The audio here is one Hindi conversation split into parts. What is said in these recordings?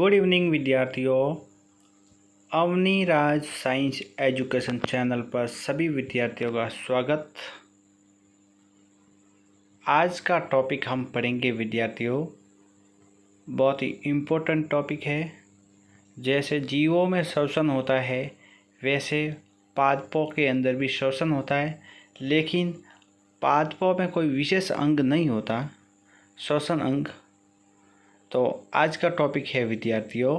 गुड इवनिंग विद्यार्थियों। अवनी राज साइंस एजुकेशन चैनल पर सभी विद्यार्थियों का स्वागत। आज का टॉपिक हम पढ़ेंगे विद्यार्थियों, बहुत ही इम्पोर्टेंट टॉपिक है। जैसे जीवों में श्वसन होता है वैसे पादपों के अंदर भी श्वसन होता है, लेकिन पादपों में कोई विशेष अंग नहीं होता, श्वसन अंग। तो आज का टॉपिक है विद्यार्थियों,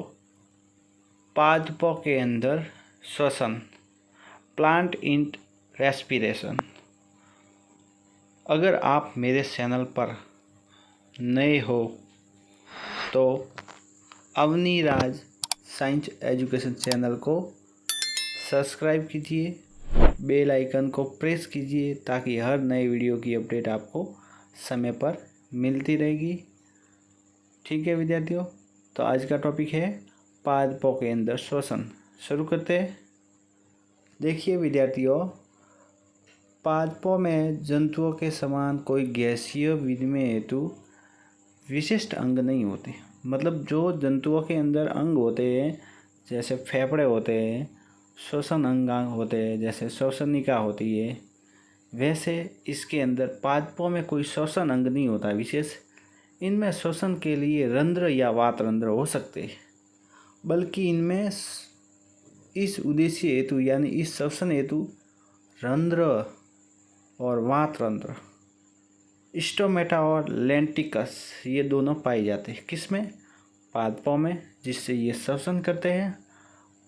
पादपों के अंदर श्वसन, प्लांट इन रेस्पिरेशन। अगर आप मेरे चैनल पर नए हो तो अवनी राज साइंस एजुकेशन चैनल को सब्सक्राइब कीजिए, बेल आइकन को प्रेस कीजिए ताकि हर नए वीडियो की अपडेट आपको समय पर मिलती रहेगी। ठीक है विद्यार्थियों, तो आज का टॉपिक है पादपों के अंदर श्वसन। शुरू करते हैं। देखिए विद्यार्थियों, पादपों में जंतुओं के समान कोई गैसीय विनिमय हेतु विशिष्ट अंग नहीं होते। मतलब जो जंतुओं के अंदर अंग होते हैं, जैसे फेफड़े होते हैं, श्वसन अंग होते हैं, जैसे श्वसनिका होती है, वैसे इसके अंदर पादपों में कोई श्वसन अंग नहीं होता विशेष। इनमें श्वसन के लिए रंध्र या वात रंध्र हो सकते हैं, बल्कि इनमें इस उद्देश्य हेतु यानी इस श्वसन हेतु रंध्र और वात रंध्र, स्टोमेटा और लेंटिकस, ये दोनों पाए जाते हैं। किसमें? पादपों में, जिससे ये श्वसन करते हैं।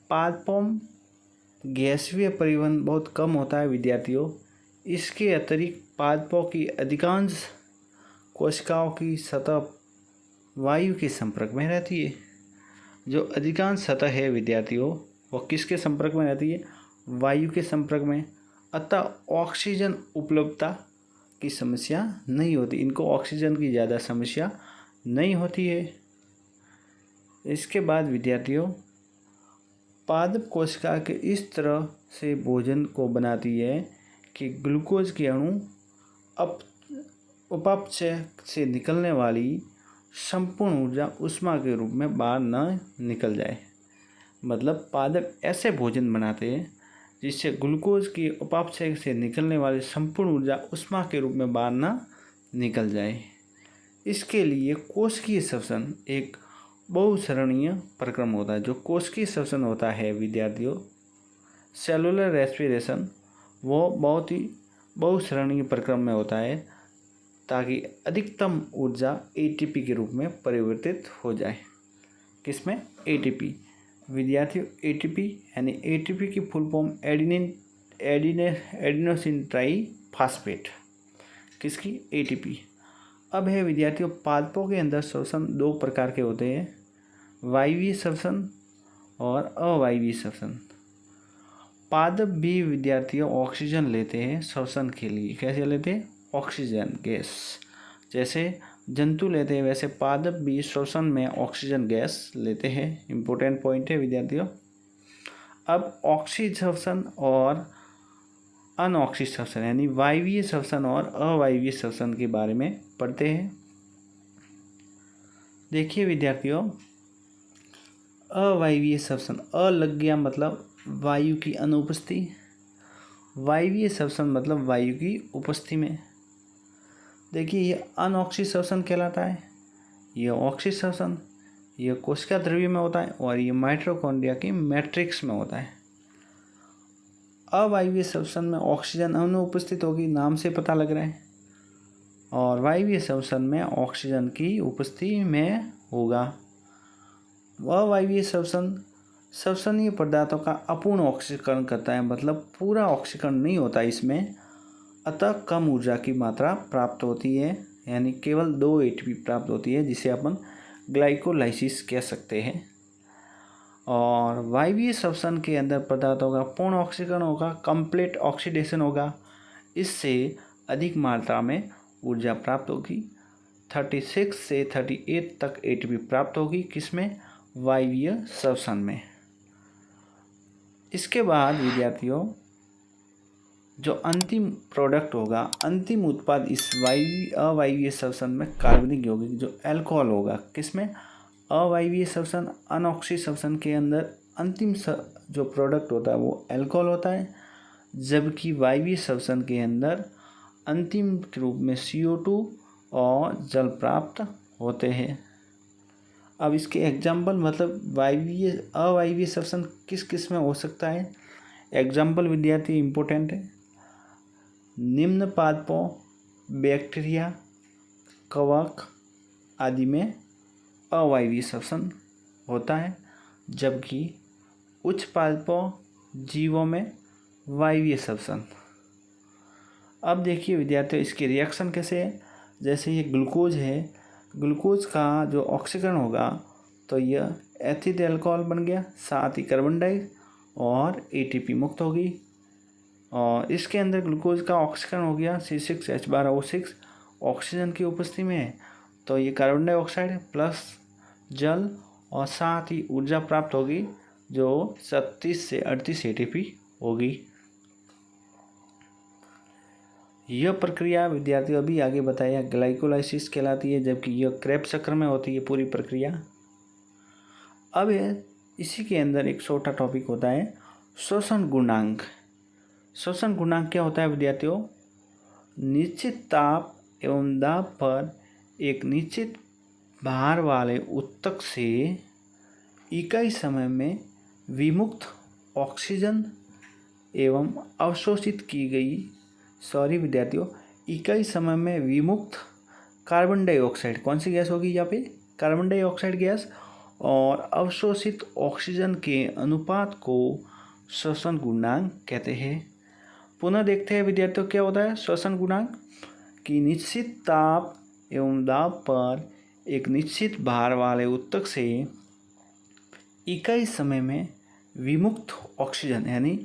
पादपों गैसीय परिवहन बहुत कम होता है विद्यार्थियों। इसके अतिरिक्त पादपों की अधिकांश कोशिकाओं की सतह वायु के संपर्क में रहती है। जो अधिकांश सतह है विद्यार्थियों, वो किसके संपर्क में रहती है? वायु के संपर्क में। अतः ऑक्सीजन उपलब्धता की समस्या नहीं होती, इनको ऑक्सीजन की ज़्यादा समस्या नहीं होती है। इसके बाद विद्यार्थियों, पादप कोशिका के इस तरह से भोजन को बनाती है कि ग्लूकोज के अणु उपापचय से निकलने वाली संपूर्ण ऊर्जा ऊष्मा के रूप में बाहर न निकल जाए। मतलब पादप ऐसे भोजन बनाते हैं जिससे ग्लूकोज की उपापचय से निकलने वाली संपूर्ण ऊर्जा ऊष्मा के रूप में बाहर न निकल जाए। इसके लिए कोशिकीय श्वसन एक बहुचरणीय प्रक्रम होता है। जो कोशिकीय श्वसन होता है विद्यार्थियों, सेलुलर रेस्पिरेशन, वो बहुत ही बहुचरणीय प्रक्रम में होता है ताकि अधिकतम ऊर्जा एटीपी के रूप में परिवर्तित हो जाए। किसमें? एटीपी। विद्यार्थियों, एटीपी यानी एटीपी की फुल फॉर्म एडिनोसिन ट्राईफॉस्फेट। किसकी? एटीपी। अब है विद्यार्थियों, पादपों के अंदर श्वसन दो प्रकार के होते हैं, वायवीय श्वसन और अवायवीय श्वसन। पादप भी विद्यार्थियों ऑक्सीजन लेते हैं श्वसन के लिए। कैसे लेते हैं? Oxygen gas. जैसे जंतु लेते हैं वैसे पादप भी श्वसन में ऑक्सीजन गैस लेते हैं। इम्पोर्टेंट पॉइंट है विद्यार्थियों। अब ऑक्सीजन श्वसन और अनऑक्सीजन श्वसन यानी वायवीय श्वसन और अवायवीय श्वसन के बारे में पढ़ते हैं। देखिए विद्यार्थियों, अवायवीय श्वसन, अ लग गया मतलब वायु की अनुपस्थिति, वायवीय श्वसन मतलब वायु की उपस्थिति में। देखिए ये अनऑक्सीजन श्वसन कहलाता है, ये ऑक्सीजन श्वसन, ये कोशिका द्रव्य में होता है और ये माइटोकॉन्ड्रिया की मैट्रिक्स में होता है। अवायवीय श्वसन में ऑक्सीजन अनुपस्थित होगी, नाम से पता लग रहा है, और वायवीय श्वसन में ऑक्सीजन की उपस्थिति में होगा। अवायवीय श्वसन श्वसनीय पदार्थों का अपूर्ण ऑक्सीकरण करता है, मतलब पूरा ऑक्सीकरण नहीं होता इसमें, अतः कम ऊर्जा की मात्रा प्राप्त होती है, यानी केवल 2 एटीपी प्राप्त होती है, जिसे अपन ग्लाइकोलाइसिस कह सकते हैं। और वायवीय श्वसन के अंदर पदार्थों का पूर्ण ऑक्सीकरण होगा, कंप्लीट ऑक्सीडेशन होगा, इससे अधिक मात्रा में ऊर्जा प्राप्त होगी। 36 से 38 तक एटीपी प्राप्त होगी। किसमें? वायवीय श्वसन में। इसके बाद विद्यार्थियों, जो अंतिम प्रोडक्ट होगा, अंतिम उत्पाद इस अवायवीय श्वसन में कार्बनिक यौगिक जो अल्कोहल होगा। किसमें? अवायवीय श्वसन अनऑक्सी श्वसन के अंदर अंतिम जो प्रोडक्ट होता है वो अल्कोहल होता है, जबकि वायवीय श्वसन के अंदर अंतिम रूप में CO2 और जल प्राप्त होते हैं। अब इसके एग्जाम्पल मतलब अवायवीय श्वसन किस किस में हो सकता है, एग्जाम्पल विद्यार्थी इम्पोर्टेंट है। निम्न पादपों, बैक्टीरिया, कवक आदि में अवायवीय श्वसन होता है, जबकि उच्च पादपों जीवों में वायवीय श्वसन। अब देखिए विद्यार्थियों इसके रिएक्शन कैसे है। जैसे ये ग्लूकोज है, ग्लूकोज का जो ऑक्सीकरण होगा तो यह एथिल अल्कोहल बन गया, साथ ही कार्बन डाइऑक्साइड और ATP मुक्त होगी। और इसके अंदर ग्लूकोज का ऑक्सीकरण हो गया C6H12O6 ऑक्सीजन की उपस्थिति में है, तो ये कार्बन डाइऑक्साइड प्लस जल और साथ ही ऊर्जा प्राप्त होगी जो 37 से 38 ATP होगी। यह प्रक्रिया विद्यार्थियों अभी आगे बताया ग्लाइकोलाइसिस कहलाती है, जबकि यह क्रेब्स चक्र में होती है पूरी प्रक्रिया। अब इसी के अंदर एक छोटा टॉपिक होता है श्वसन गुणांक। श्वसन गुणांक क्या होता है विद्यार्थियों? निश्चित ताप एवं दाब पर एक निश्चित भार वाले ऊतक से इकाई समय में विमुक्त ऑक्सीजन एवं अवशोषित की गई इकाई समय में विमुक्त कार्बन डाइऑक्साइड, कौन सी गैस होगी यहाँ पे? कार्बन डाइऑक्साइड गैस, और अवशोषित ऑक्सीजन के अनुपात को श्वसन गुणांक कहते हैं। पुनः देखते हैं विद्यार्थियों क्या होता है श्वसन गुणांक, कि निश्चित ताप एवं दाब पर एक निश्चित भार वाले ऊतक से इकाई समय में विमुक्त ऑक्सीजन यानी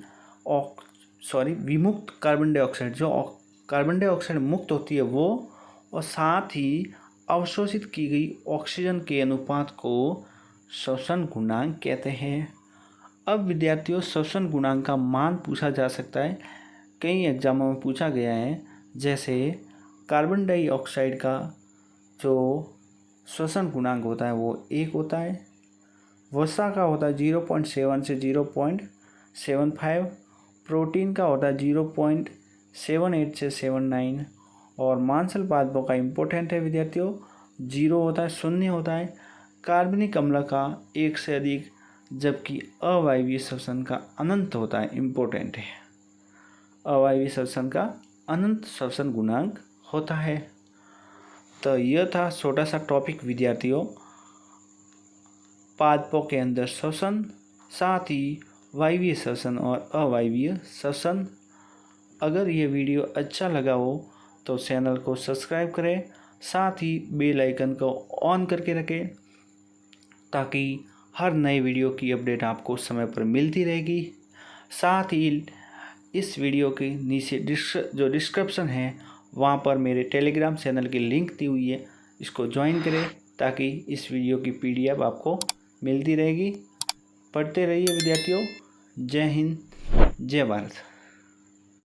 विमुक्त कार्बन डाइऑक्साइड, जो कार्बन डाइऑक्साइड मुक्त होती है वो, और साथ ही अवशोषित की गई ऑक्सीजन के अनुपात को श्वसन गुणांक कहते हैं। अब विद्यार्थियों श्वसन गुणांक का मान पूछा जा सकता है, कई एग्जामों में पूछा गया है। जैसे कार्बन डाइऑक्साइड का जो श्वसन गुणांक होता है वो 1 होता है, वसा का होता है 0.7 से 0.75, प्रोटीन का होता है 0.78 से 79, और मांसल पादपों का इम्पोर्टेंट है विद्यार्थियों 0 होता है, 0 होता है। कार्बनिक अम्ल का 1 से अधिक, जबकि अवायवीय श्वसन का अनंत होता है, इम्पोर्टेंट है। अवायवीय श्वसन का अनंत श्वसन गुणांक होता है। तो यह था छोटा सा टॉपिक विद्यार्थियों, पादपों के अंदर श्वसन, साथ ही वायवीय श्वसन और अवायवीय श्वसन। अगर ये वीडियो अच्छा लगा हो तो चैनल को सब्सक्राइब करें, साथ ही बेल आइकन को ऑन करके रखें ताकि हर नए वीडियो की अपडेट आपको समय पर मिलती रहेगी। साथ ही इस वीडियो के नीचे जो डिस्क्रिप्शन है वहाँ पर मेरे टेलीग्राम चैनल की लिंक दी हुई है, इसको ज्वाइन करें ताकि इस वीडियो की PDF आपको मिलती रहेगी। पढ़ते रहिए विद्यार्थियों। जय हिंद, जय भारत।